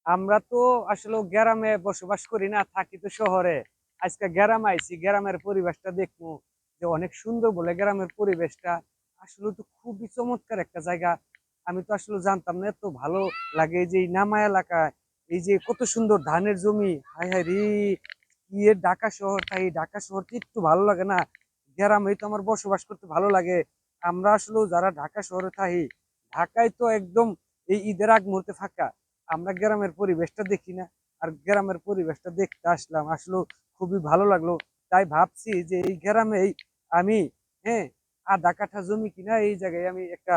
আমরা তো আসলে গ্রামে বসবাস করি না, থাকি তো শহরে। আজকে গ্রামে আইছি, গ্রামের পরিবেশটা দেখবো যে অনেক সুন্দর বলে গ্রামের পরিবেশটা আসলে তো খুবই চমৎকার একটা জায়গা। আমি তো আসলে জানতাম না এত ভালো লাগে। এই যে এই নামা এলাকায় এই যে কত সুন্দর ধানের জমি, হায় হায় রে! কি এর ঢাকা শহর, তাই ঢাকা শহর কি একটু ভালো লাগে না? গ্রামে তো আমার বসবাস করতে ভালো লাগে। আমরা আসলে যারা ঢাকা শহরে থাকি, ঢাকায় তো একদম এই ঈদের আগ মুহূর্তে ফাঁকা। আমরা গ্রামের পরিবেশটা দেখি না। আর গ্রামের পরিবেশটা দেখতে আসলাম, আসলে খুবই ভালো লাগলো। তাই ভাবছি যে এই গ্রামেই আমি, হ্যাঁ, আধা কাঠা জমি কিনা এই জায়গায় আমি একটা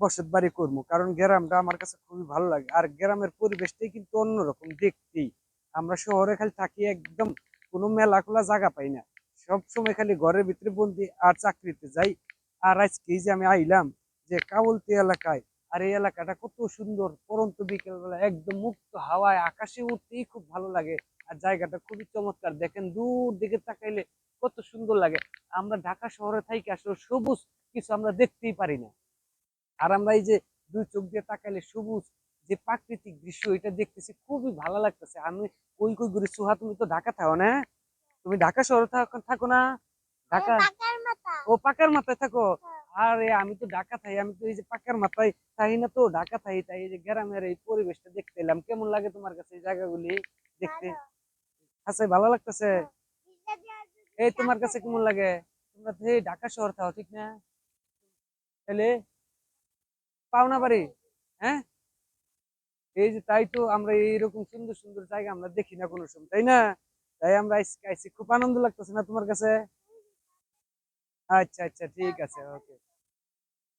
বসত বাড়ি করবো, কারণ গ্রামটা আমার কাছে খুবই ভালো লাগে। আর গ্রামের পরিবেশটাই কিন্তু অন্যরকম দেখতেই। আমরা শহরে খালি থাকি, একদম কোনো মেলা খোলা জায়গা পাই না। সব সময় খালি ঘরের ভিতরে বন্দি, আর চাকরিতে যাই। আর আজকে এই যে আমি আইলাম যে কাউলতি এলাকায়, আর এই এলাকাটা কত সুন্দর, পরন্ত বিকেল বেলা একদম মুক্ত হাওয়ায় আকাশে উঠতেই খুব ভালো লাগে। আর জায়গাটা খুবই চমৎকার, দেখেন দূর দিকে তাকাইলে কত সুন্দর লাগে। আমরা ঢাকা শহরে থাকি আসলে সবুজ কিছু আমরা দেখতেই পারি না। আর আমরা এই যে দুই চোখ দিয়ে তাকাইলে সবুজ যে প্রাকৃতিক দৃশ্য, এটা দেখতেছি খুবই ভালো লাগতেছে। আমি কই কই ঘুরে, সুহা তুমি তো ঢাকা থাকো না? তুমি ঢাকা শহরে থাকো থাকো না? ঢাকা, ও পাকার মাথায় থাকো। আরে আমি তো ঢাকা থাই, আমি তো এই যে পাকার মাথায় থাই না, তো ঢাকা থাই। তাই এই যে গ্রামের এই পরিবেশটা দেখতে এলাম। কেমন লাগে তোমার কাছে এই জায়গাগুলি দেখতে? আচ্ছা, ভালো লাগতেছে? এই তোমার কাছে কেমন লাগে? তোমরা তো এই ঢাকা শহর থাও, ঠিক না? তাহলে পাওনা বাড়ি, হ্যাঁ, এই যে তাই তো আমরা এইরকম সুন্দর সুন্দর জায়গা আমরা দেখি না কোনো সময়, তাই না? তাই আমরা আইছি, খুব আনন্দ লাগতেছে না তোমার কাছে? আচ্ছা আচ্ছা, ঠিক আছে, ওকে।